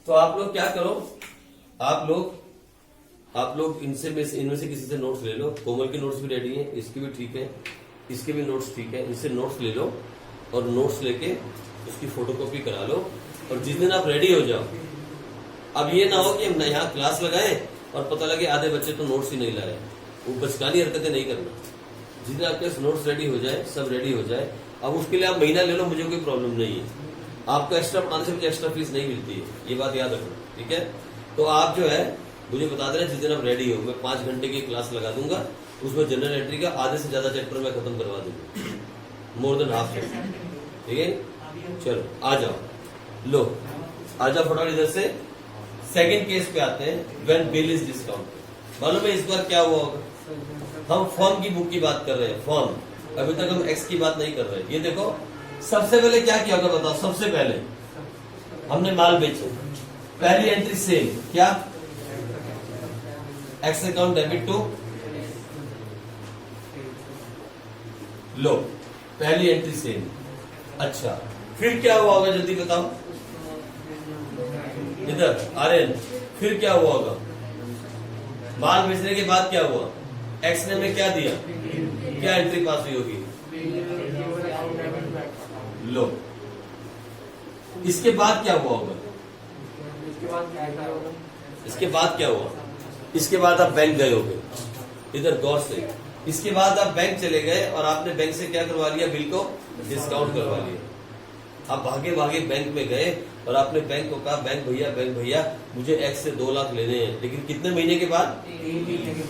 तो आप लोग क्या करो, आप लोग इनमें से किसी से नोट्स ले लो। कोमल के नोट्स भी रेडी हैं, इसके भी ठीक है, इसके भी नोट्स ठीक है। इनसे नोट्स ले लो और नोट्स लेके उसकी फोटोकॉपी करा लो। और जिस दिन आप रेडी हो जाओ, अब ये ना हो कि हम यहाँ क्लास लगाएं और पता लगे आधे बच्चे तो नोट्स ही नहीं लाए। वो बचकानी हरकतें नहीं करना। जिस दिन आपके नोट्स रेडी हो जाए, सब रेडी हो जाए, अब उसके लिए आप महीना ले लो, मुझे कोई प्रॉब्लम नहीं है। आपको एक्स्ट्रा पढ़ाने से मुझे एक्स्ट्रा फीस नहीं मिलती है, ये बात याद रखना, ठीक है। तो आप जो है मुझे बता देना जिस दिन आप रेडी हो, मैं 5 घंटे की क्लास लगा दूंगा। उसमें जनरल एंट्री का आधे से ज्यादा चैप्टर मैं खत्म करवा दूंगा, मोर देन हाफ चैप्टर, ठीक है। चलो आ जाओ, लो आ जाओ फटाफट इधर से। सेकंड केस पे आते हैं, व्हेन बिल इज डिस्काउंटेड। मालूम है इस बार क्या हुआ होगा? हम फॉर्म की बुक की बात कर रहे हैं, फॉर्म। अभी तक हम एक्स की बात नहीं कर रहे। ये देखो, सबसे पहले क्या किया होगा बताओ? सबसे पहले हमने माल बेचे, पहली एंट्री सेल, क्या? एक्स अकाउंट डेबिट टू, लो पहली एंट्री सेल। अच्छा, फिर क्या हुआ होगा जल्दी बताओ इधर आर्यन, फिर क्या हुआ होगा? माल बेचने के बाद क्या हुआ? एक्स ने हमें क्या दिया? क्या एंट्री पास हुई होगी? लो, इसके बाद क्या हुआ होगा? इसके बाद क्या हुआ? इसके बाद आप बैंक गए होगे, इधर गौर से। इसके बाद आप बैंक चले गए और आपने बैंक से क्या करवा लिया? बिल को डिस्काउंट करवा लिया। आप भागे भागे बैंक में गए और आपने बैंक को कहा, बैंक भैया मुझे एक्स से 2 लाख लेने हैं, लेकिन कितने महीने के बाद?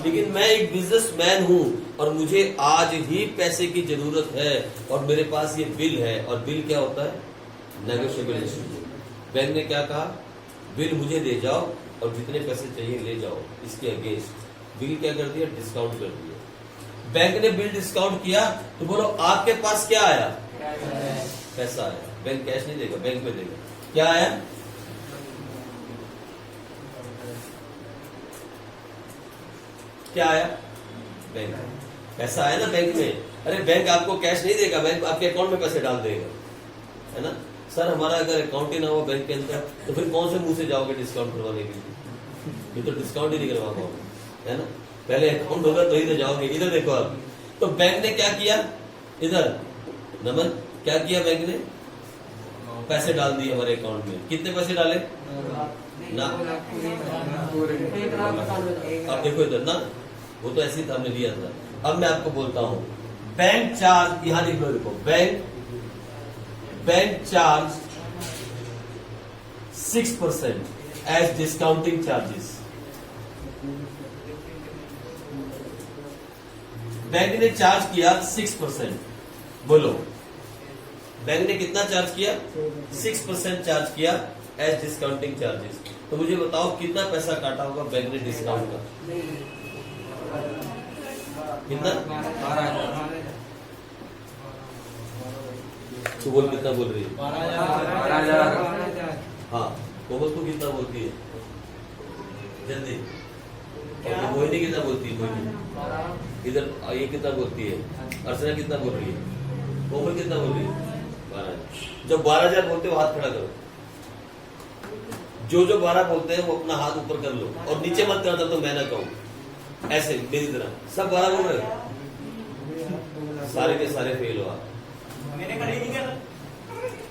लेकिन मैं एक बिजनेसमैन हूं और मुझे आज ही पैसे की जरूरत है और मेरे पास ये बिल है। और बिल क्या होता है? Negotiable instrument. बैंक ने क्या कहा? बिल मुझे दे जाओ और जितने पैसे चाहिए ले जाओ। इसके अगेंस्ट बिल क्या कर दिया? डिस्काउंट कर दिया। बैंक ने बिल डिस्काउंट किया तो बोलो आपके पास क्या आया? पैसा आया। बैंक कैश नहीं देगा, बैंक में देगा। क्या आया? क्या आया? बैंक। पैसा आया ना बैंक में। अरे बैंक आपको कैश नहीं देगा, बैंक आपके अकाउंट में पैसे डाल देगा, है ना। सर हमारा अगर अकाउंट ही ना हो बैंक के अंदर तो फिर कौन से मुंह से जाओगे डिस्काउंट करवाने के लिए? ये तो डिस्काउंट ही नहीं करवा पाओगे, है ना। पहले अकाउंट होगा तो ही तो जाओगे। इधर देखो आप, तो बैंक ने क्या किया? इधर नमन, क्या किया बैंक ने? पैसे डाल दिए हमारे अकाउंट में। कितने पैसे डाले? ना, अब देखो इधर ना, वो तो ऐसे ही था, हमने लिया था। अब मैं आपको बोलता हूं, बैंक चार्ज, यहां लिख लो, देखो bank charge 6% as discounting charges. Bank ने चार्ज किया 6%। बोलो, बैंक ने कितना चार्ज किया? 6% चार्ज किया एज डिस्काउंटिंग चार्जेस। तो मुझे बताओ कितना पैसा काटा होगा बैंक ने डिस्काउंट का? कितना? 12,000। तो बोल, कितना बोल रही है? 12,000। हाँ, कोमल तू कितना बोलती है? जल्दी। मोहिनी कितना बोलती है? मोहिनी इधर ये कितना बोलती है? अर्चना कितना बोल रही है? कोमल कितना बोल रही है? 12,000। जब 12,000 बोलते हो हाथ खड़ा करो। जो 12 बोलते हैं वो अपना हाथ ऊपर कर लो और नीचे मत करता तो मैं ना कहूं। ऐसे मेरी तरह सब 12 बोल रहे हो, सारे के सारे फेल हो आप।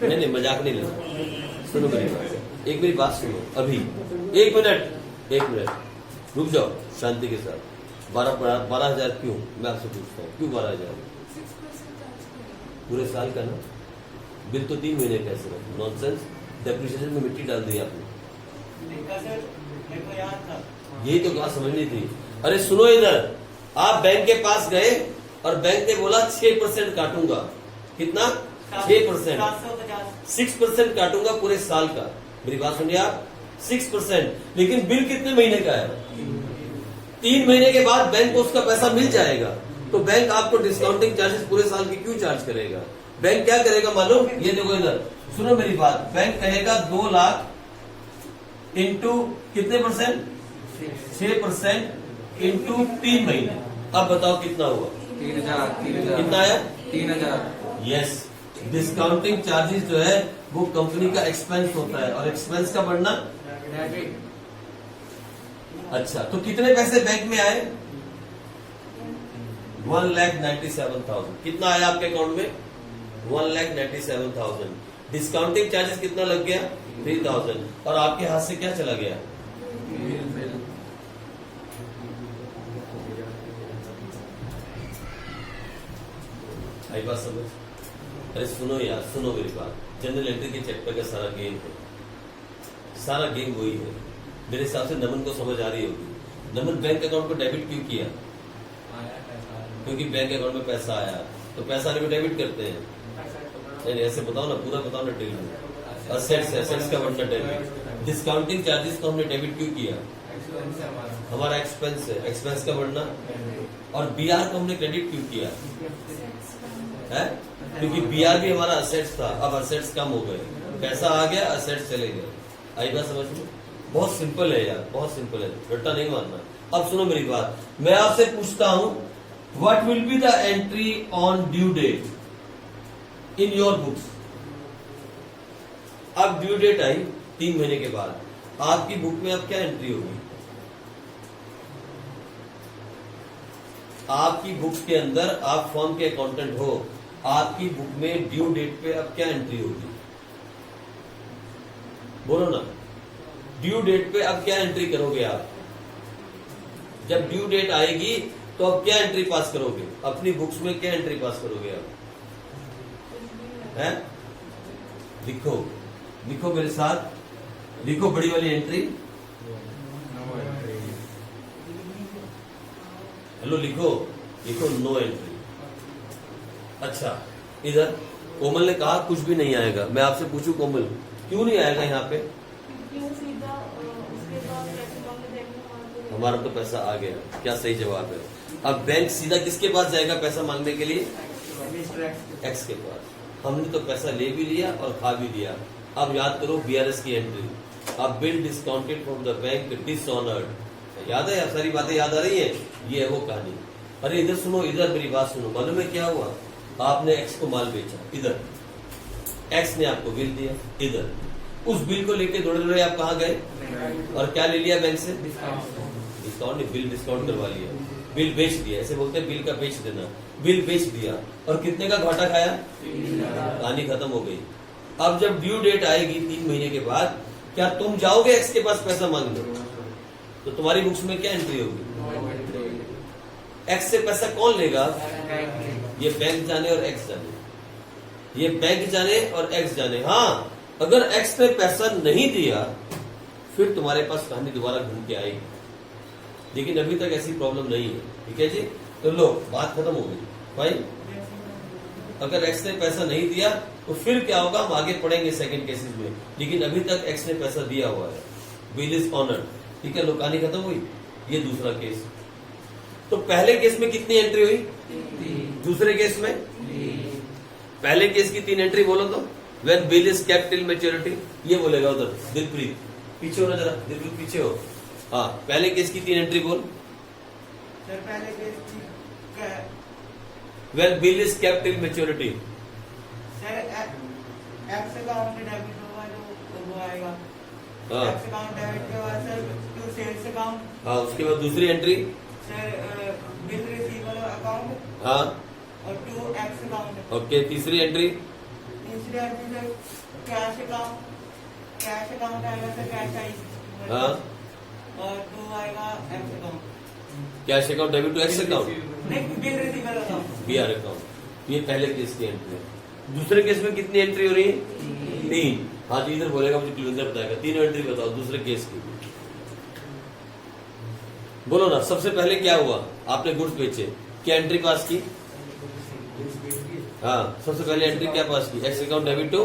नहीं मजाक नहीं लेना। सुनो मेरी बात, एक मेरी बात सुनो अभी। 1 मिनट रुक जाओ शांति के साथ। 12,000 क्यों? मैं आपसे पूछता हूँ, क्यों 12,000? पूरे साल का ना। बिल तो 3 महीने का सिर्फ। नॉनसेंस, डेप्रिसिएशन में मिट्टी डाल दी आपने। यही तो बात समझनी थी। अरे सुनो इधर, आप बैंक के पास गए और बैंक ने बोला 6% काटूंगा। कितना? 6%। 6% काटूंगा पूरे साल का। मेरी बात सुनिए आप, 6%। लेकिन बिल कितने महीने का है? 3 महीने के बाद बैंक को उसका पैसा मिल जाएगा। तो बैंक आपको डिस्काउंटिंग चार्जेस पूरे साल की क्यों चार्ज करेगा? बैंक क्या करेगा मालूम? ये देखो इधर, सुनो मेरी बात। बैंक कहेगा 2 लाख इंटू कितने परसेंट? 6% इंटू 3 महीने। अब बताओ कितना हुआ? 3,000। कितना आया? 3,000। यस, डिस्काउंटिंग चार्जेस जो है वो कंपनी का एक्सपेंस होता है और एक्सपेंस का बढ़ना अच्छा, तो कितने पैसे बैंक में आए? 1,97,000। कितना आया आपके अकाउंट में? 1,97,000। डिस्काउंटिंग चार्जेस कितना लग गया? 3,000। और आपके हाथ से क्या चला गया? आई बात समझ? अरे सुनो यार, सुनो मेरी बात। जनरल एंट्री के चैप्टर का सारा गेम है, सारा गेम वही है। मेरे हिसाब से नमन को समझ आ रही होगी। नमन बैंक अकाउंट को डेबिट क्यों किया? क्योंकि बैंक अकाउंट में पैसा आया, तो पैसा आने को डेबिट करते हैं। नहीं ऐसे बताओ ना, पूरा बताओ ना डिटेल में। असेट्स, असेट्स का बढ़ना डेबिट। डिस्काउंटिंग चार्जेस को हमने डेबिट क्यों किया? हमारा एक्सपेंस है, एक्सपेंस का बढ़ना। और बीआर को हमने क्रेडिट क्यों किया है? क्योंकि बीआर भी हमारा असेट्स था, अब असेट्स कम हो गए, पैसा आ गया, असेट्स चले गए। आई बात समझ में? बहुत सिंपल है यार, बहुत सिंपल है, रट्टा नहीं मारना। अब सुनो मेरी बात, मैं आपसे पूछता हूं, what will be the entry on due date in your books? अब ड्यू डेट आई 3 महीने के बाद, आपकी बुक में अब क्या एंट्री होगी? आपकी बुक्स के अंदर, आप फर्म के अकाउंटेंट हो, आपकी बुक में ड्यू डेट पे अब क्या एंट्री होगी? बोलो ना, ड्यू डेट पे अब क्या एंट्री करोगे आप? जब ड्यू डेट आएगी तो अब क्या एंट्री पास करोगे? अपनी बुक्स में क्या एंट्री पास करोगे आप? हैं? लिखो, लिखो मेरे साथ, लिखो बड़ी वाली एंट्री। हेलो लिखो, लिखो नो एंट्री। अच्छा, इधर कोमल ने कहा कुछ भी नहीं आएगा। मैं आपसे पूछूं कोमल, क्यों नहीं आएगा यहाँ पे? हमारा तो पैसा आ गया। क्या सही जवाब है? अब बैंक सीधा किसके पास जाएगा पैसा मांगने के लिए? एक्स के पास। हमने तो पैसा ले भी लिया और खा भी लिया। अब याद करो बीआरएस की एंट्री। अब bill discounted from the bank dishonoured. याद है? सारी बातें याद आ रही है? ये है वो कहानी। अरे इधर सुनो, इधर मेरी बात सुनो। मालूम है क्या हुआ? आपने एक्स को माल बेचा, इधर एक्स ने आपको बिल दिया, इधर उस बिल को लेके दौड़े आप कहाँ गए और क्या ले लिया बैंक से? डिस्काउंट नहीं, बिल डिस्काउंट करवा लिया, बिल बेच दिया। ऐसे बोलते हैं बिल का बेच देना। बिल बेच दिया और कितने का घाटा खाया? कहानी खत्म हो गई। अब जब ड्यू डेट आएगी 3 महीने के बाद, क्या तुम जाओगे एक्स के पास पैसा मांगने? तो तुम्हारी बुक्स में क्या एंट्री होगी? एक्स से पैसा कौन लेगा? ये बैंक जाने और एक्स जाने, ये बैंक जाने और एक्स जाने। हाँ, अगर एक्स ने पैसा नहीं दिया फिर तुम्हारे पास कहानी दोबारा घूम के आएगी, लेकिन अभी तक ऐसी प्रॉब्लम नहीं है। ठीक है जी? तो लो, बात खत्म हो गई भाई। अगर एक्स ने पैसा नहीं दिया तो फिर क्या होगा हम आगे पढ़ेंगे सेकंड केसेस में, लेकिन अभी तक एक्स ने पैसा दिया हुआ है, बिल इज ऑनर्ड। ठीक है, लो कहानी खत्म हुई। ये दूसरा केस। तो पहले केस में कितनी एंट्री हुई? दूसरे केस में? पहले केस की 3 एंट्री बोलो तो। When bill is kept till maturity, ये बोलेगा उधर। दिलप्रीत पीछे हो ना जरा, दिलप्रीत पीछे हो। हाँ, पहले केस की 3 एंट्री बोल। सर पहले केस की when bill is kept till maturity, sir x account में डेबिट होगा जो वो आएगा। हाँ एक्स अकाउंट डेबिट के बाद सर टू सेल्स अकाउंट। हाँ, उसके बाद दूसरी entry sir bill receivable account. हाँ और टू एक्स अकाउंट। ओके, तीसरी एंट्री तीसरी entry sir cash account. Cash account आएगा सर, कैश आई। हाँ, और टू आएगा X account. Cash account debit to X account, नहीं, bill receivable account. BR account. ये पहले केस की एंट्री है। दूसरे केस में कितनी एंट्री हो रही है? 3। हाँ जी, इधर बोलेगा, मुझे क्लोजर बताएगा। 3 एंट्री बताओ दूसरे केस की। बोलो ना, सबसे पहले क्या हुआ? आपने गुड्स बेचे, क्या एंट्री पास की? हाँ, सबसे पहले एंट्री क्या पास की? X account debit to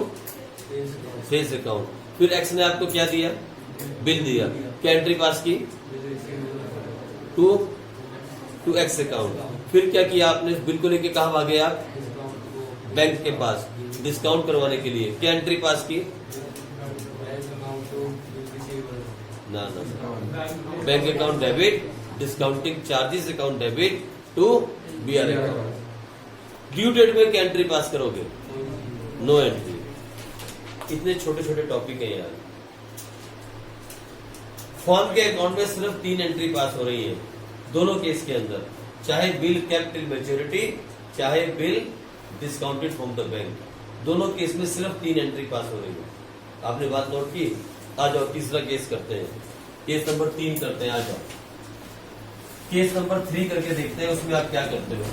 sales account. फिर एक्स ने आपको क्या दिया? बिल दिया, क्या एंट्री पास की? To X account. फिर क्या किया आपने? बिल को लेके कहाँ भागे आप? बैंक के पास डिस्काउंट करवाने के लिए, क्या एंट्री पास की? ना ना, bank account debit, discounting charges account debit to BR account. Due date में क्या एंट्री पास करोगे? No entry. इतने छोटे छोटे टॉपिक है यार। फॉर्म के अकाउंट में सिर्फ 3 एंट्री पास हो रही है दोनों केस के अंदर, चाहे बिल केप्ट टिल मैच्योरिटी, चाहे bill discounted from the bank, दोनों केस में सिर्फ 3 एंट्री पास हो रही है। आपने बात नोट की। आ जाओ तीसरा केस करते हैं, केस नंबर 3 करते हैं। आ जाओ केस नंबर 3 करके देखते हैं उसमें आप क्या करते हो।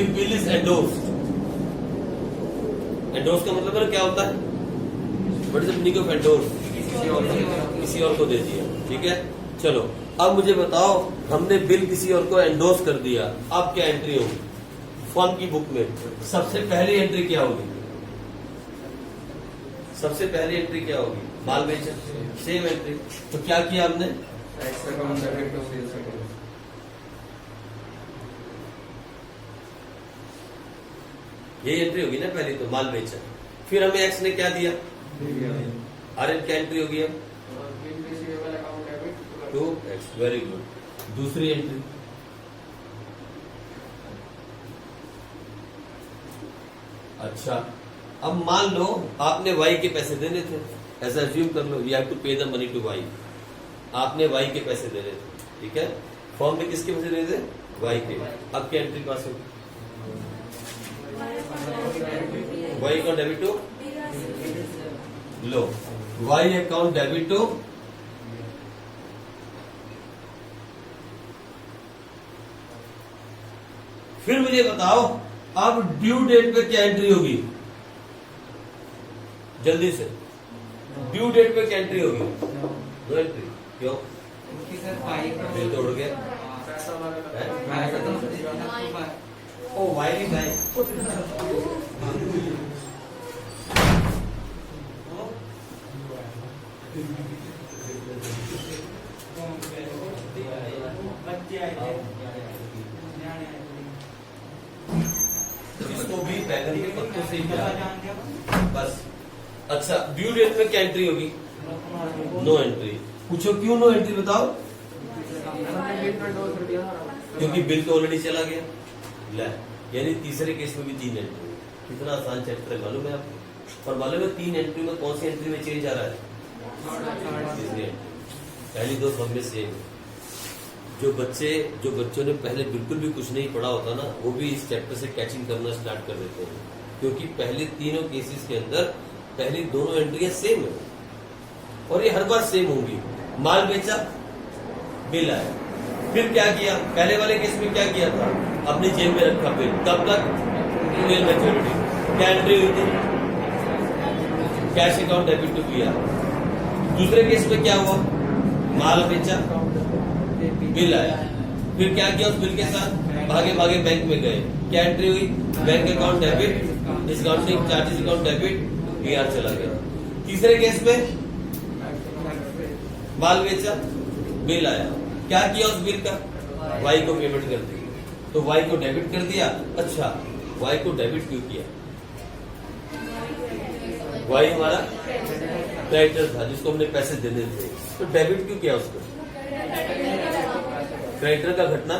If bill is endorsed, endorse का मतलब है क्या होता है? What is the meaning of endorse? किसी और को दे दिया। ठीक है, चलो अब मुझे बताओ, हमने बिल किसी और को एंडोर्स कर दिया, अब क्या एंट्री होगी फॉर्म की बुक में? सबसे पहली एंट्री क्या होगी? सबसे पहली एंट्री क्या होगी? माल बेचा, सेम एंट्री। तो क्या किया हमने? ये एंट्री होगी ना पहली, तो माल बेचा। फिर हमें एक्स ने क्या दिया? आर क्या एंट्री होगी अब? 2x। Very good. दूसरी एंट्री, अच्छा अब मान लो आपने y के पैसे देने थे, ऐसा अज्यूम कर लो, यू हैव टू पे द मनी टू y। आपने y के पैसे देने थे, ठीक है। फॉर्म में किसके पैसे देने थे? y के। अब क्या एंट्री पास होगी? y अकाउंट डेबिट टू लो, y अकाउंट डेबिट टू फिर मुझे बताओ अब ड्यू डेट पे क्या एंट्री होगी? जल्दी से, ड्यू डेट पे क्या एंट्री होगी? No entry. क्यों? बिल तो उड़ गया। ओ वाई भाई, इसको भी बैगन के पत्तों से ही बस। अच्छा ड्यू डेट में क्या एंट्री होगी? No entry. पूछो क्यों नो एंट्री? बताओ। क्योंकि बिल तो ऑलरेडी चला गया। यानी तीसरे केस में भी 3 एंट्री। कितना आसान चैप्टर है मालूम है आपको? और मालूम है 3 एंट्री में कौन सी एंट्री में चेंज आ रहा है? पहली 2 सब में सेम। जो बच्चों ने पहले बिल्कुल भी कुछ नहीं पढ़ा होता ना, वो भी इस चैप्टर से कैचिंग करना स्टार्ट कर देते हैं, क्योंकि पहले तीनों केसेस के अंदर पहली दोनों एंट्रियां सेम है और ये हर बार सेम होंगी। माल बेचा, बिल आया। फिर क्या किया? पहले वाले केस में क्या किया था? अपनी जेब में रखा बिल, तब तक बिल मैच्योरिटी। क्या एंट्री हुई थी? कैश अकाउंट डेबिट टू किया। दूसरे केस में क्या हुआ? माल बेचा, बिल आया। फिर क्या किया? उस बिल के साथ भागे भागे बैंक में गए। क्या एंट्री हुई? Bank account debit, discounting charges account debit, BR चला गया। तीसरे केस में माल बेचा, बिल आया। क्या किया उस बिल का? वाई को पेमेंट कर दी, तो वाई को डेबिट कर दिया। अच्छा वाई को डेबिट क्यों किया? वाई हमारा क्रेडिटर था जिसको हमने पैसे देने थे, तो डेबिट क्यों किया उसको? क्रेडिटर का घटना,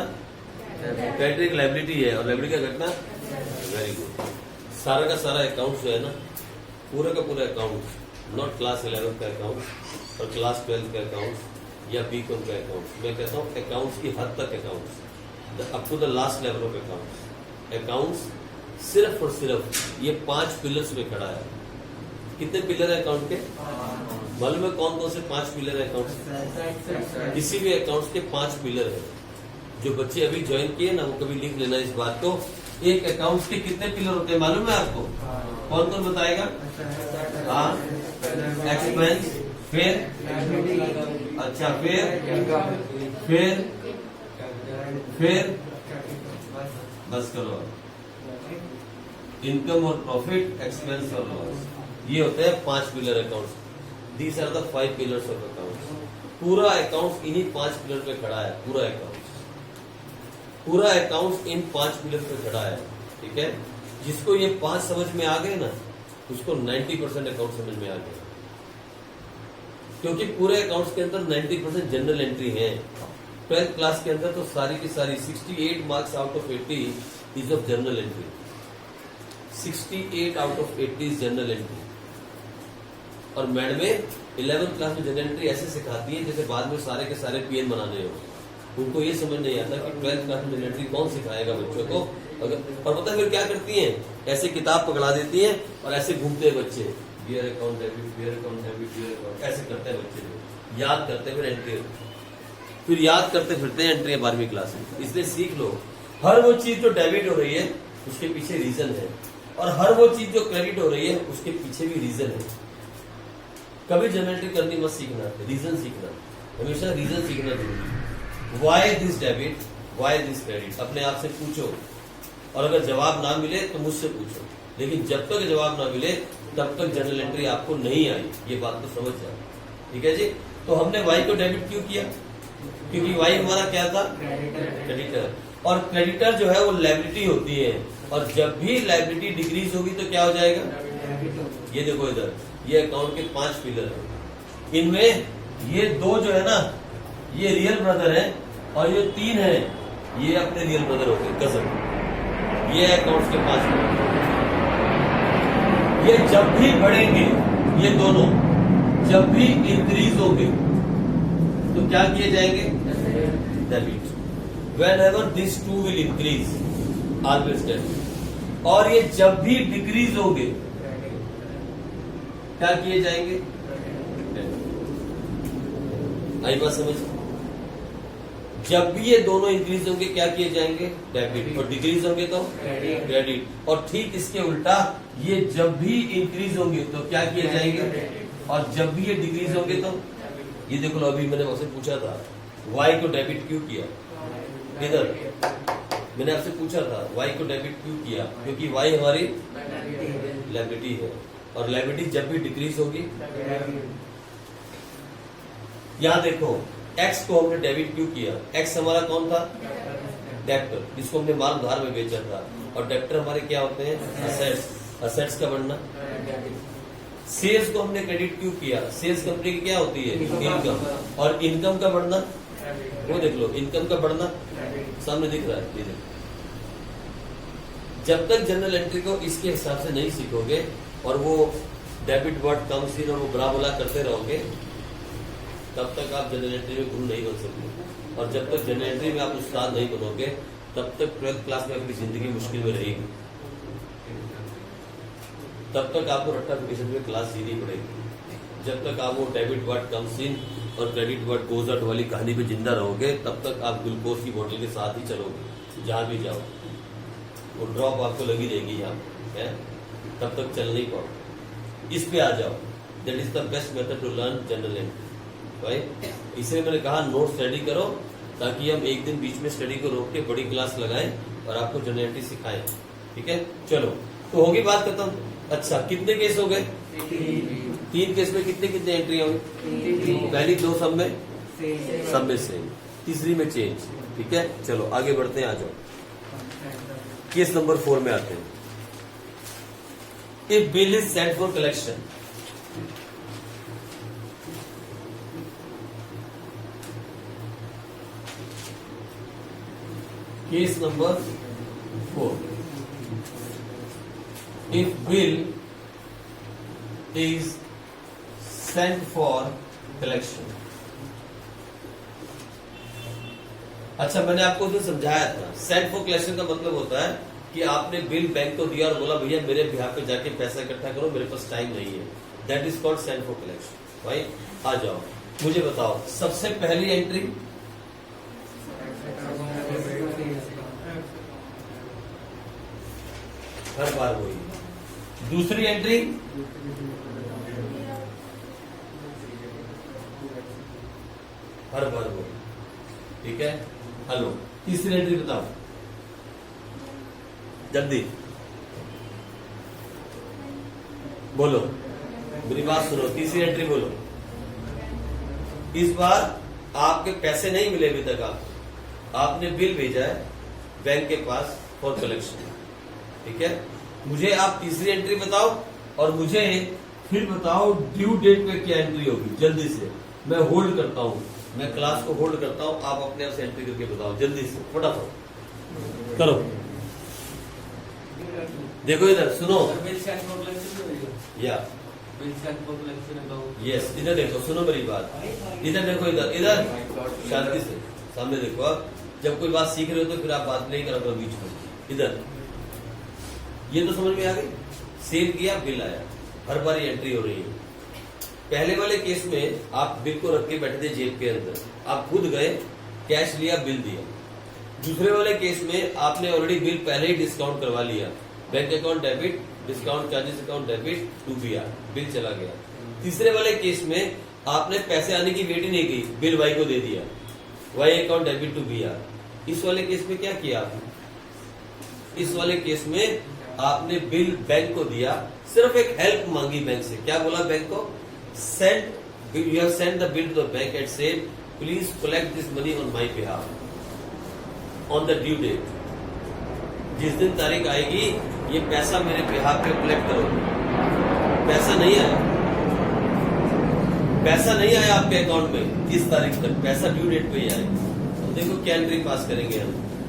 क्रेडिटर एक लायबिलिटी है और लायबिलिटी का घटना। Very good. सारा का सारा अकाउंट जो है ना, पूरा का पूरा अकाउंट, नॉट क्लास 11 का अकाउंट और क्लास 12 का अकाउंट या बीकॉम का अकाउंट, मैं कहता हूँ अकाउंट्स की हद तक accounts, up to the last level of accounts. Accounts सिर्फ और सिर्फ ये 5 पिलर्स में खड़ा है। कितने पिलर है अकाउंट के? मालूम है कौन कौन से 5 पिलर है अकाउंट? किसी भी अकाउंट्स के 5 पिलर है। जो बच्चे अभी ज्वाइन किए ना, वो कभी लिख लेना इस बात को। एक अकाउंट्स के कितने पिलर होते हैं मालूम है आपको? कौन कौन बताएगा? हाँ, एक्सपेंस, फिर अच्छा, फिर बस करो, इनकम और प्रॉफिट, एक्सपेंस और लॉस, ये होते हैं 5 pillar accounts. These are the 5 pillars of accounts. पूरा अकाउंट इन्हीं 5 पिलर पे खड़ा है। पूरा अकाउंट इन 5 पिलर पे खड़ा है। ठीक है, जिसको ये 5 समझ में आ गए ना, उसको 90% अकाउंट समझ में आ गया, क्योंकि पूरे अकाउंट्स के अंदर 90% जनरल एंट्री है। 12th क्लास के अंदर तो सारी की सारी 68 marks out of 80 is of general entry. 68 out of 80 is general entry. और मैडमें 11th क्लास में जनरल एंट्री ऐसे सिखाती है जैसे बाद में सारे के सारे पीएन बनाने हो। उनको ये समझ नहीं आता कि 12th क्लास में जनरल एंट्री कौन सिखाएगा बच्चों को। और पता है फिर क्या करती हैं, ऐसे किताब पकड़ा देती हैं और ऐसे घूमते हैं बच्चे, B R account debit, B R account debit, B R account, ऐसे करते हैं बच्चे, याद करते फिर एंट्री, फिर याद करते फिरते हैं एंट्री 12वीं क्लास में। इसलिए सीख लो, हर वो चीज जो डेबिट हो रही है उसके पीछे रीजन है, और हर वो चीज जो क्रेडिट हो रही है उसके पीछे भी रीजन है। कभी जनरल एंट्री करनी मत सीखना, रीजन सीखना, हमेशा रीजन सीखना जरूरी। Why this debit, why this credit, अपने आप से पूछो, और अगर जवाब ना मिले तो मुझसे पूछो, लेकिन जब तक जवाब ना मिले तब तक जनरल एंट्री आपको नहीं आई, ये बात तो समझ जाओ। ठीक है जी। तो हमने वाई को डेबिट क्यों किया, क्योंकि वाई हमारा क्या था, क्रेडिटर, और क्रेडिटर जो है वो लायबिलिटी होती है, और जब भी लायबिलिटी डिक्रीज होगी तो क्या हो जाएगा, ये देखो इधर, ये अकाउंट के 5 पिलर है, इनमें ये 2 जो है ना ये रियल ब्रदर है, और ये 3 है ये अपने रियल ब्रदर होते हैं, कजन। ये अकाउंट्स के 5 पिलर, ये जब भी बढ़ेंगे, ये दोनों जब भी इंक्रीज होंगे तो क्या किए जाएंगे, debit. Whenever these two will increase, always debit. और ये जब भी डिक्रीज होंगे क्या किए जाएंगे, आई बात समझ। जब भी ये दोनों इंक्रीज होंगे क्या किए जाएंगे, डेबिट, और डिक्रीज होंगे तो क्रेडिट। और ठीक इसके उल्टा, ये जब भी इंक्रीज होंगे तो क्या किए जाएंगे, और जब भी ये डिक्रीज होंगे तो, ये देखो अभी मैंने आपसे पूछा था वाई को डेबिट क्यों किया, इधर मैंने आपसे पूछा था वाई को डेबिट क्यों किया, क्योंकि वाई हमारी लायबिलिटी है, और लायबिलिटी जब भी डिक्रीज होगी। यहां देखो एक्स को हमने डेबिट क्यों किया, एक्स हमारा कौन था, डेब्टर, इसको हमने माल उधार में बेचा था, और डेब्टर हमारे क्या होते हैं, असेट्स, असेट्स का बढ़ना। सेल्स को हमने क्रेडिट क्यों किया, सेल्स कंपनी की क्या होती है, इनकम, और इनकम का बढ़ना, वो देख लो इनकम का बढ़ना सामने दिख रहा है, ये देखो। जब तक जनरल एंट्री को इसके हिसाब से नहीं सीखोगे और वो डेबिट वर्ड कम सी और वो बड़ा बुला करते रहोगे, तब तक आप जनरल एंट्री में गुरु नहीं बन सकते, और जब तक जनरल एंट्री में आप उस्ताद नहीं बनोगे तब तक 12th क्लास में आपकी जिंदगी मुश्किल में रहेगी। तब तक आपको रट्टाफिकेशन में क्लास जीनी पड़ेगी। जब तक आप वो डेबिट वर्ड कम्स इन और क्रेडिट वर्ड गोज आउट वाली कहानी पे जिंदा रहोगे, तब तक आप ग्लूकोज की बोतल के साथ ही चलोगे, जहां भी जाओ वो ड्रॉप आपको लगी रहेगी यहाँ है, तब तक चल नहीं पाओ। इस पे आ जाओ, that is the best method to learn general entry भाई। इसलिए मैंने कहा नोट स्टडी करो, ताकि हम एक दिन बीच में स्टडी को रोक के बड़ी क्लास लगाएं और आपको जनरल एंट्री सिखाएं। ठीक है, चलो तो होगी बात खत्म। अच्छा, कितने केस हो गए, 3 केस में कितने कितने एंट्री होगी, पहली 2 सब में सेम, तीसरी में चेंज। ठीक है, चलो आगे बढ़ते हैं, आ जाओ केस नंबर 4 में आते हैं। If bill is sent for collection, case number 4, if bill is sent for collection। अच्छा, मैंने आपको जो समझाया था, सेंट फॉर कलेक्शन का मतलब होता है कि आपने बिल बैंक को दिया और बोला भैया मेरे बिहाफ पे जाके पैसा इकट्ठा करो, मेरे पास टाइम नहीं है। That is called sent for collection. भाई आ जाओ, मुझे बताओ सबसे पहली एंट्री हर बार वही, दूसरी एंट्री हर बार वही। ठीक है, हेलो, तीसरी एंट्री बताओ जल्दी बोलो, मेरी बात सुनो, तीसरी एंट्री बोलो। इस बार आपके पैसे नहीं मिले अभी तक, आपने बिल भेजा है बैंक के पास फॉर कलेक्शन। ठीक है, मुझे आप तीसरी एंट्री बताओ और मुझे फिर बताओ ड्यू डेट पे क्या एंट्री होगी जल्दी से। मैं होल्ड करता हूँ, मैं क्लास को होल्ड करता हूँ, आप अपने आप से एंट्री करके बताओ जल्दी से, फटाफट करो। देखो इधर सुनो, या यस इधर देखो, सुनो मेरी बात, इधर देखो, इधर इधर शांति से सामने देखो। आप जब कोई बात सीख रहे हो तो फिर आप बात नहीं करो बीच में। इधर ये तो समझ में आ गई, सेव किया बिल आया, हर बार एंट्री हो रही है। पहले वाले केस में आप बिल को रख के बैठे थे जेब के अंदर, आप खुद गए कैश लिया बिल दिया। दूसरे वाले केस में आपने ऑलरेडी बिल पहले ही डिस्काउंट करवा लिया, bank account debit, discount charges account debit to BR, bill चला गया। तीसरे वाले केस में आपने पैसे आने की वेट ही नहीं की, बिल वाई को दे दिया, Y account debit to BR. इस वाले केस में क्या किया आपने? इस वाले केस में आपने बिल बैंक को दिया, सिर्फ एक हेल्प मांगी बैंक से। क्या बोला बैंक को? Send, you have send the bill to the bank and said please collect this money on my behalf on the due date. जिस दिन तारीख आएगी ये पैसा मेरे बिहाफ पे कलेक्ट करो। पैसा नहीं आया, पैसा नहीं आया आपके अकाउंट में 30 तारीख तक, पैसा ड्यू डेट पे ही आएगा। तो देखो क्या एंट्री पास करेंगे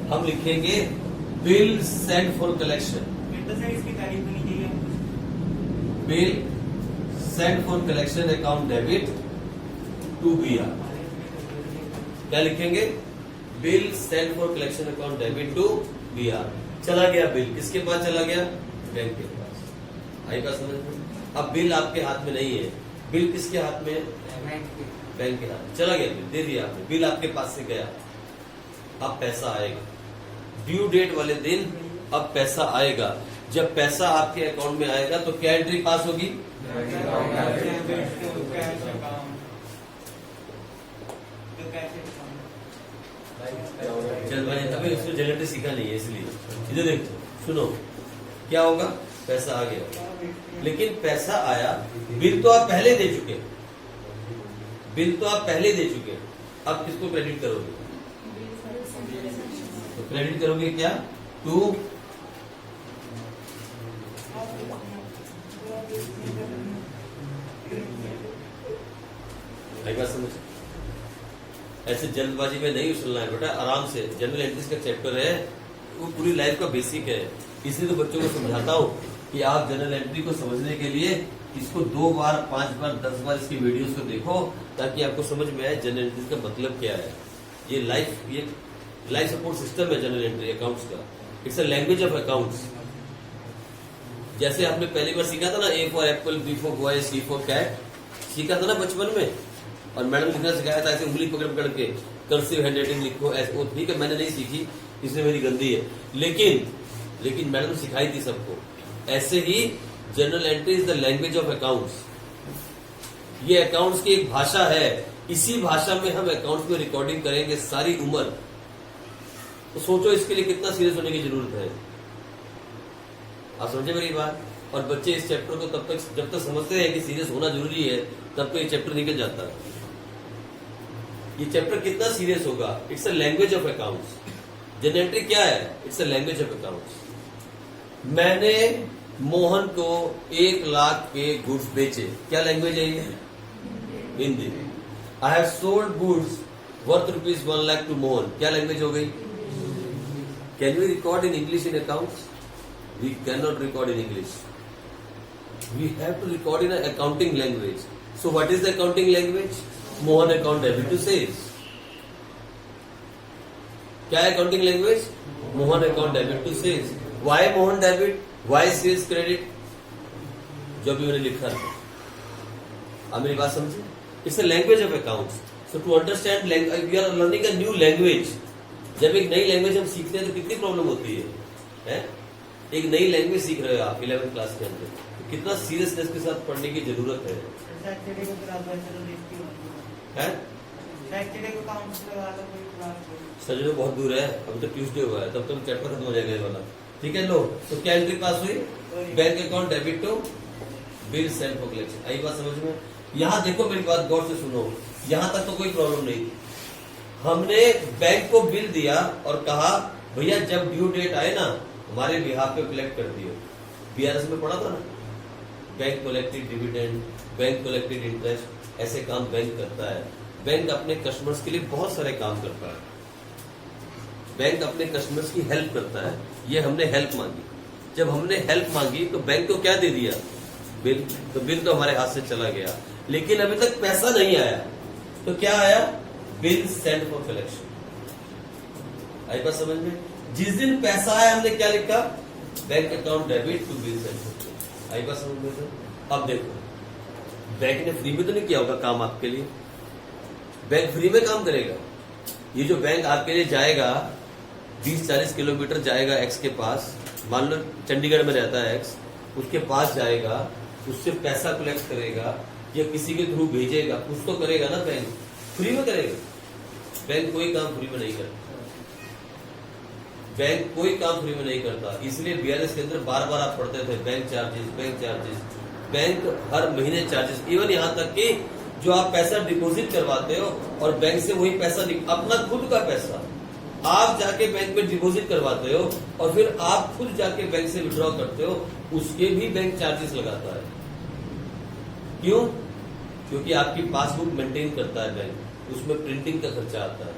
हम लिखेंगे बिल सेंड फॉर कलेक्शन, इसकी तारीख होनी चाहिए। Bill send for collection account debit to BR. क्या लिखेंगे? Bill send for collection account debit to BR. चला गया बिल, किसके पास चला गया? बैंक के पास। आई बात समझ में? अब बिल आपके हाथ में नहीं है, बिल किसके हाथ में है? बैंक के हाथ। चला गया बिल, दे दिया आपने, बिल आपके पास से गया। अब पैसा आएगा ड्यू डेट वाले दिन, अब पैसा आएगा। जब पैसा आपके अकाउंट में आएगा तो क्या एंट्री पास होगी? चल भाई अभी उसको जनरेटर सीखा नहीं है इसलिए। इधर देखो, सुनो क्या होगा? पैसा आ गया, लेकिन पैसा आया, बिल तो आप पहले दे चुके, बिल तो आप पहले दे चुके, अब किसको क्रेडिट करोगे? तो क्रेडिट करोगे क्या? टू बात समझ। ऐसे जल्दबाजी में नहीं उछलना है बेटा, आराम से। जनरल एंट्रीज का चैप्टर है, वो पूरी लाइफ का बेसिक है। इसलिए तो बच्चों को समझाता हूँ कि आप जनरल एंट्री को समझने के लिए इसको 2 बार 5 बार 10 बार इसकी वीडियोस को देखो, ताकि आपको समझ में आए जनरल एंट्रीज का मतलब क्या है। ये लाइफ सपोर्ट सिस्टम है जनरल एंट्री अकाउंट्स का। It's a language of accounts. जैसे आपने पहली बार सीखा था ना, A for apple, B for boy, C for cat, सीखा था ना बचपन में, और मैडम लिखना सिखाया था ऐसे उंगली पकड़ पकड़ के, कर्सिव हैंडराइटिंग लिखो ऐसे। वो ठीक है, मैंने नहीं सीखी इसलिए मेरी गंदी है, लेकिन मैडम सिखाई थी सबको। ऐसे ही general entry is the language of accounts. ये अकाउंट्स की एक भाषा है, इसी भाषा में हम अकाउंट्स में रिकॉर्डिंग करेंगे सारी उम्र। तो सोचो इसके लिए कितना सीरियस होने की जरूरत है। आप समझे मेरी बात? और बच्चे इस चैप्टर को तब तक जब तक समझते हैं कि सीरियस होना जरूरी है, तब तो ये चैप्टर निकल जाता है। ये चैप्टर कितना सीरियस होगा? It's a language of accounts. General entry क्या है? It's a language of accounts. मैंने मोहन को 1 लाख के गुड्स बेचे, क्या लैंग्वेज है ये? Hindi. I have sold goods worth ₹1 lakh to Mohan, क्या लैंग्वेज हो गई? Can we record in English in accounts? We can not record in English, we have to record in accounting language. So what is the accounting language? Mohan account debit to sales. क्या है accounting language? Mohan account debit to sales. Why Mohan debit, why sales credit, जो भी मैंने लिखा था। आप मेरी बात समझे? It's a language of accounts. So to understand we are learning a new language. जब एक नई लैंग्वेज हम सीखते हैं तो कितनी प्रॉब्लम होती है? एक नई लैंग्वेज सीख रहे हो आप 11th क्लास के अंदर, तो कितना सीरियसनेस के साथ पढ़ने की जरूरत है। सैटरडे बहुत दूर है, अभी तो ट्यूसडे हुआ है, तब तक चैप्टर खत्म हो जाएगा ये वाला। ठीक है लो, तो क्या एंट्री पास हुई? Bank account debit to bill send for collection. आई बात समझ में? यहाँ देखो मेरी बात गौर से सुनो, यहाँ तक तो कोई प्रॉब्लम नहीं। हमने बैंक को बिल दिया और कहा भैया जब ड्यू डेट आए ना हमारे बिहाफ पे कलेक्ट कर दियो। बीआरएस में पढ़ा था ना, bank collected dividend, bank collected interest, ऐसे काम बैंक करता है। बैंक अपने कस्टमर्स के लिए बहुत सारे काम करता है। बैंक अपने कस्टमर्स की हेल्प करता है। ये हमने हेल्प मांगी, जब हमने हेल्प मांगी तो बैंक को क्या दे दिया? बिल। तो बिल तो हमारे हाथ से चला गया, लेकिन अभी तक पैसा नहीं आया। तो क्या आया? Bill send for collection. आई बात समझ में? जिस दिन पैसा आया हमने क्या लिखा? Bank account debit to bill send for collection. आई बात समझ में? सर अब देखो, बैंक ने फ्री में तो नहीं किया होगा काम आपके लिए। बैंक फ्री में काम करेगा? ये जो बैंक आपके लिए जाएगा 20-40 किलोमीटर जाएगा एक्स के पास, मान लो चंडीगढ़ में रहता है एक्स, उसके पास जाएगा, उससे पैसा कलेक्ट करेगा या किसी के थ्रू भेजेगा, कुछ तो करेगा ना बैंक। फ्री में करेगा? बैंक कोई काम फ्री में नहीं करता। बैंक कोई काम फ्री में नहीं करता। इसलिए बीआरएस के अंदर बार बार आप पढ़ते थे bank charges, bank charges. Bank हर महीने चार्जेस, इवन यहाँ तक कि जो आप पैसा डिपॉजिट करवाते हो और बैंक से वही पैसा अपना खुद का पैसा आप जाके बैंक में डिपॉजिट करवाते हो और फिर आप खुद जाके बैंक से विड्रॉ करते हो, उसके भी बैंक चार्जेस लगाता है। क्यों? क्योंकि आपकी पासबुक मेंटेन करता है बैंक, उसमें प्रिंटिंग का खर्चा आता है।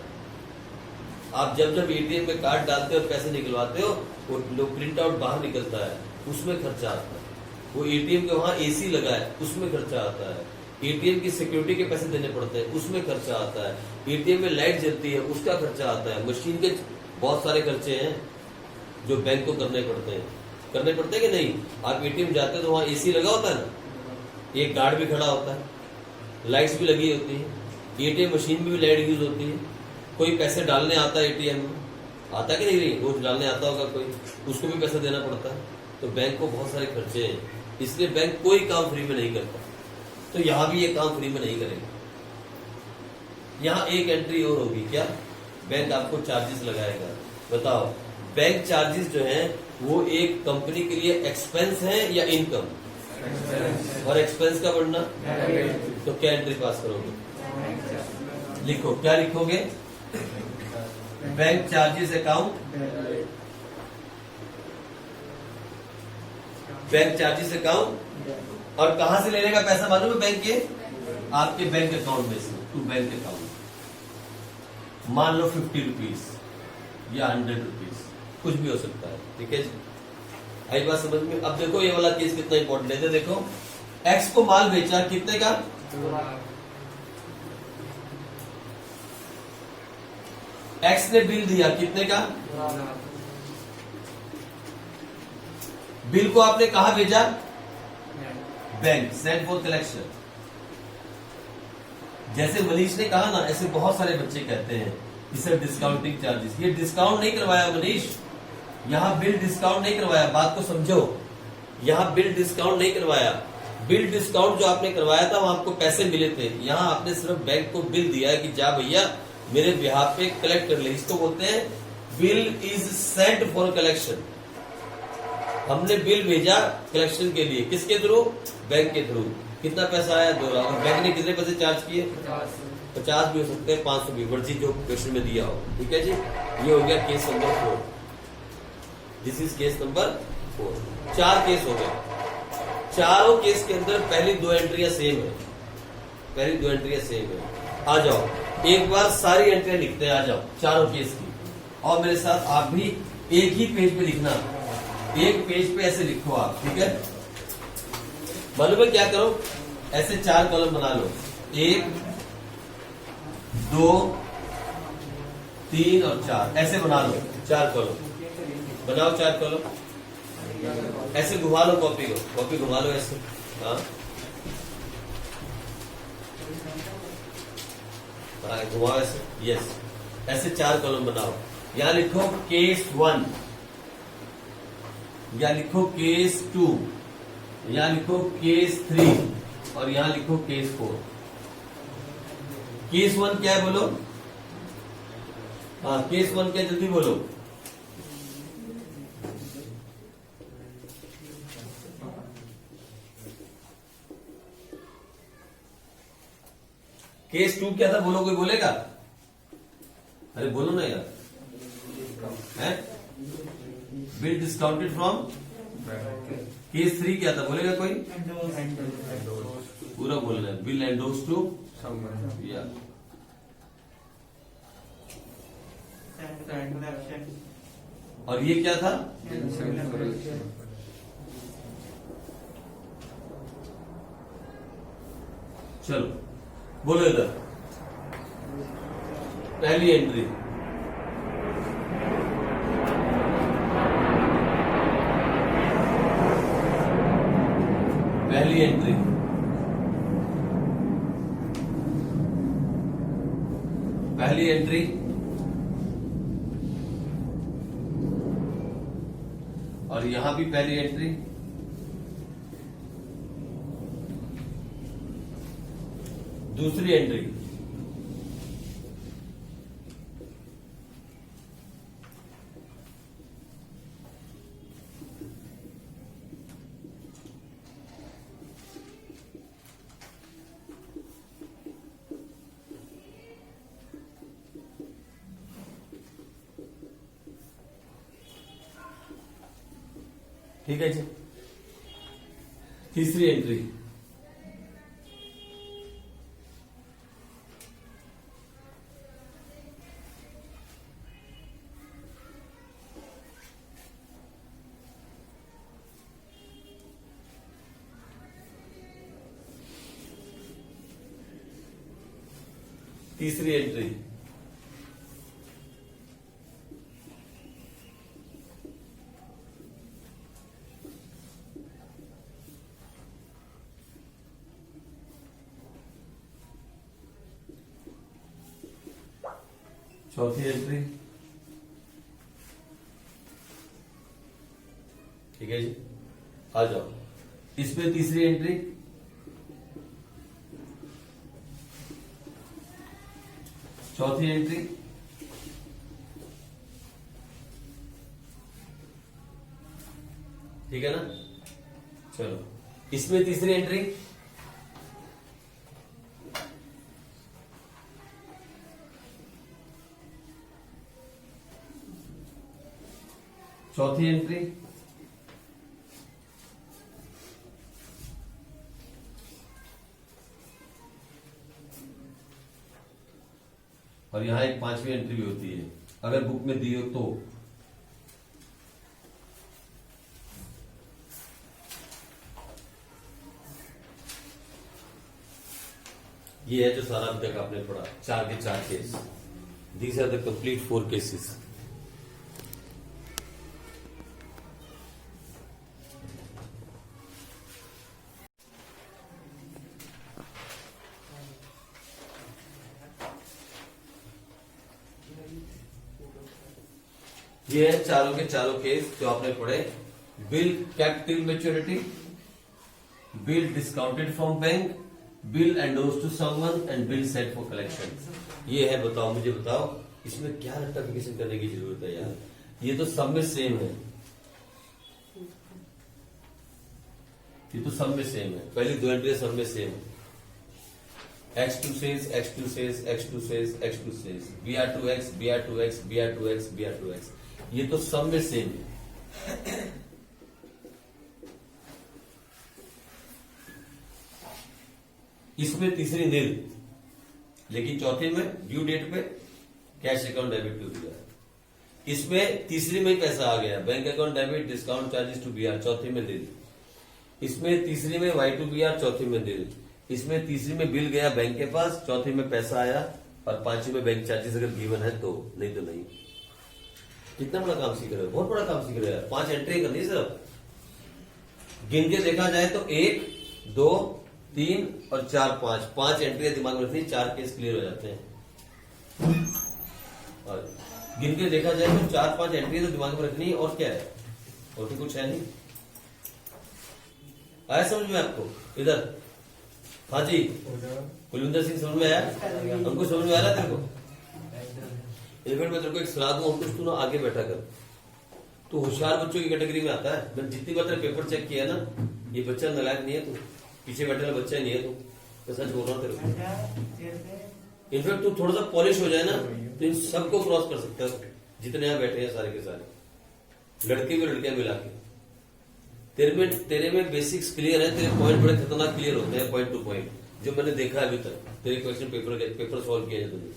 आप जब जब एटीएम में कार्ड डालते हो और पैसे निकलवाते हो, वो प्रिंट आउट बाहर निकलता है, उसमें खर्चा आता है। वो एटीएम के वहां एसी लगा है, उसमें खर्चा आता है। एटीएम की सिक्योरिटी के पैसे देने पड़ते हैं, उसमें खर्चा आता है। एटीएम में लाइट जलती है, उसका खर्चा आता है। मशीन के बहुत सारे खर्चे हैं जो बैंक को करने पड़ते हैं कि नहीं? आप एटीएम जाते हो तो वहां एसी लगा होता है ना, एक गार्ड भी खड़ा होता है, लाइट्स भी लगी होती है, एटीएम मशीन में भी लाइट यूज होती है। कोई पैसे डालने आता है एटीएम में, आता कि नहीं? रोज डालने आता होगा कोई, उसको भी पैसा देना पड़ता है। तो बैंक को बहुत सारे खर्चे हैं, इसलिए बैंक कोई काम फ्री में नहीं करता। तो यहां भी ये काम फ्री में नहीं करेगा। यहां एक एंट्री और होगी, क्या? बैंक आपको चार्जेस लगाएगा। बताओ, बैंक चार्जेस जो हैं वो एक कंपनी के लिए एक्सपेंस है या इनकम? और एक्सपेंस का बढ़ना, तो क्या एंट्री पास करोगे? लिखो, क्या लिखोगे? Bank charges account, bank charges account. और कहां से लेने का पैसा मालूम है? बैंक के आपके बैंक अकाउंट में से, टू बैंक अकाउंट। मान लो 50 रुपीज या 100 रुपीज, कुछ भी हो सकता है। ठीक है जी, आई बात समझ में? अब देखो ये वाला केस कितना इंपॉर्टेंट है। देखो, एक्स को माल बेचा कितने का? एक्स ने बिल दिया कितने का? बिल को आपने कहा भेजा? Bank, send for collection. जैसे मनीष ने कहा ना, ऐसे बहुत सारे बच्चे कहते हैं कि सर डिस्काउंटिंग चार्जेस। ये डिस्काउंट नहीं करवाया मनीष, यहां बिल डिस्काउंट नहीं करवाया। बात को समझो, यहां बिल डिस्काउंट नहीं करवाया। बिल डिस्काउंट जो आपने करवाया था वो आपको पैसे मिले थे। यहां आपने सिर्फ बैंक को बिल दिया है कि जा भैया मेरे बिहाफ पे कलेक्ट कर ले। इसको बोलते हैं bill is sent for collection. हमने बिल भेजा कलेक्शन के लिए, किसके थ्रू? बैंक के थ्रू। कितना पैसा आया? 2 लाख। बैंक ने कितने पैसे चार्ज किए? 50 भी हो सकते हैं, 500 भी, मर्जी जो क्वेश्चन में दिया हो। ठीक है जी, ये हो गया case number 4। This is case number 4। 4 case हो गए। चारों केस के अंदर पहली 2 एंट्रियां सेम है, पहली 2 एंट्रियां सेम है। आ जाओ, एक बार सारी एंट्रियां लिखते हैं। आ जाओ चारों केस की, और मेरे साथ आप भी एक ही पेज पे लिखना। एक पेज पे ऐसे लिखो आप, ठीक है? मालूम है क्या करो? ऐसे 4 कॉलम बना लो, 1 2 3 और 4, ऐसे बना लो 4 कॉलम। बनाओ 4 कॉलम, ऐसे घुमा लो कॉपी को, कॉपी घुमा लो ऐसे। हाँ, घुमाओ ऐसे, यस। ऐसे 4 कॉलम बनाओ। यहां लिखो केस 1, या लिखो केस 2, यहां लिखो केस 3 और यहां लिखो केस 4। केस 1 क्या है बोलो? हाँ, केस 1 क्या, जल्दी बोलो। केस 2 क्या था बोलो? कोई बोलेगा? अरे बोलो ना यार। है बिल डिस्काउंटेड फ्रॉम केस 3 क्या था, बोलेगा कोई? एंडोर्स पूरा बोलना है, बिल एंडोर्स टू या ट्रांजैक्शन और ये क्या था? चलो बोलो इधर, पहली एंट्री पहली एंट्री पहली एंट्री और यहां भी पहली एंट्री, दूसरी एंट्री, ठीक है जी। तीसरी एंट्री, तीसरी एंट्री, चौथी एंट्री, ठीक है जी। आ जाओ, इसमें तीसरी एंट्री, चौथी एंट्री, ठीक है ना। चलो, इसमें तीसरी एंट्री, चौथी एंट्री, और यहां एक पांचवी एंट्री भी होती है अगर बुक में दी हो तो। ये है जो सारा अभी तक आपने पढ़ा, 4 के 4 case. These are the complete 4 cases. ये है चारों के चारों केस जो आपने पढ़े। Bill kept till maturity, bill discounted from bank, bill endorsed to someone and bill set for collection. ये है, बताओ मुझे बताओ इसमें क्या रेक्टिफिकेशन करने की जरूरत है यार। ये तो सब में सेम है, ये तो सब में सेम है। पहली 2 एंट्री सब में सेम है। X2 says, X2 says, X2 says, X2 says, BR2X, BR2X, BR2X, BR2X। ये तो सब में सेम है। इसमें तीसरी नील, लेकिन चौथे में ड्यू डेट पे cash account debit to BR. इसमें तीसरी में पैसा आ गया, bank account debit discount charges to BR, चौथे में नील। इसमें तीसरी में वाई टू बीआर, चौथे में नील। इसमें तीसरी में बिल गया बैंक के पास, चौथे में पैसा आया, और पांचवी में बैंक चार्जेस अगर गिवन है तो, नहीं तो नहीं। कितना बड़ा काम सीख रहे हो, बहुत बड़ा काम सीख रहे हो। 5 एंट्री करनी है सिर्फ। गिन के देखा जाए तो 1, 2, 3 और 4, 5 एंट्री दिमाग में रखनी, 4 केस क्लियर हो जाते हैं। और गिन के देखा जाए तो 4-5 एंट्री तो दिमाग में रखनी है, और क्या है, और तो कुछ है नहीं। आया समझ में आपको? इधर हाँ जी, कुलविंदर सिंह समझ में आया? हमको समझ में आ रहा है तेरे को? एक मिनट मैं तेरे को एक सलाह दूं, हमको तू ना आगे बैठा कर। तू होशियार बच्चों की कैटेगरी में आता है। मैंने जितनी बार तेरा पेपर चेक किया ना, ये बच्चा नालायक नहीं है तू, पीछे बैठे वाला बच्चा नहीं है तू। मैं सच बोल रहा हूँ तेरे को। इनफैक्ट तू थोड़ा सा पॉलिश हो जाए ना तो इन सबको क्रॉस कर सकता है, जितने यहाँ बैठे हैं सारे के सारे, लड़के भी लड़कियां मिला के। तेरे में बेसिक्स क्लियर है, तेरे पॉइंट बड़े खतरनाक क्लियर होते हैं पॉइंट टू पॉइंट, जो मैंने देखा है अभी तक तेरे क्वेश्चन पेपर सॉल्व किया है तुमने,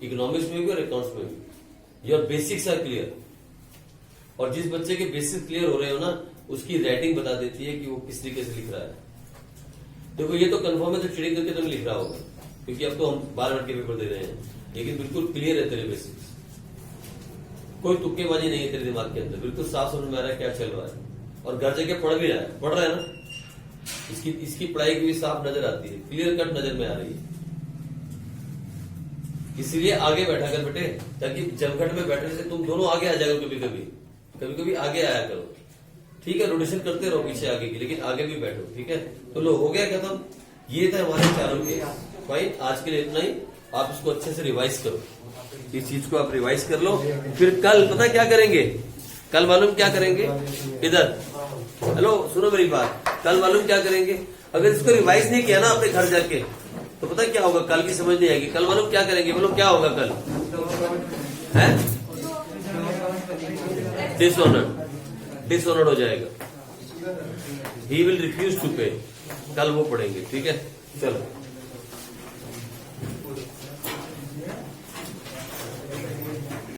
इकोनॉमिक्स में भी और अकाउंट्स में भी। Your basics are clear. और जिस बच्चे के बेसिक्स क्लियर हो रहे हो ना, उसकी राइटिंग बता देती है कि वो किस तरीके से लिख रहा है। देखो ये तो कंफर्म है, तो चीटिंग करके तुम लिख रहा होगा, क्योंकि अब तो हम 12 मिनट के पेपर दे रहे हैं, लेकिन बिल्कुल क्लियर है तेरे बेसिक्स, कोई तुक्केबाजी नहीं है तेरे दिमाग के अंदर, बिल्कुल साफ समझ में आ रहा है क्या चल रहा है, और घर जाके पढ़ भी रहा है, पढ़ रहा है ना। इसकी पढ़ाई की भी साफ नजर आती है, क्लियर कट नजर में आ रही है। इसीलिए आगे बैठा कर बेटे, ताकि जमघट में बैठने से तुम दोनों आगे आ जाओ, कभी कभी आगे आया करो, ठीक है। रोटेशन करते रहो पीछे आगे की, लेकिन आगे भी बैठो, ठीक है। तो लो हो गया खत्म, ये था हमारे चारों के फाइन। आज के लिए इतना ही, आप इसको अच्छे से रिवाइज करो, इस चीज को आप रिवाइज कर लो। फिर कल पता क्या करेंगे, कल मालूम क्या करेंगे, इधर हेलो सुनो मेरी बात, कल मालूम क्या करेंगे, अगर इसको रिवाइज नहीं किया ना अपने घर जाके, तो पता क्या होगा, कल की समझ नहीं आएगी। कल मालूम क्या करेंगे, बोलो क्या होगा कल, है डिसऑनर्ड हो जाएगा, ही विल रिफ्यूज टू पे, कल वो पढ़ेंगे, ठीक है। चलो।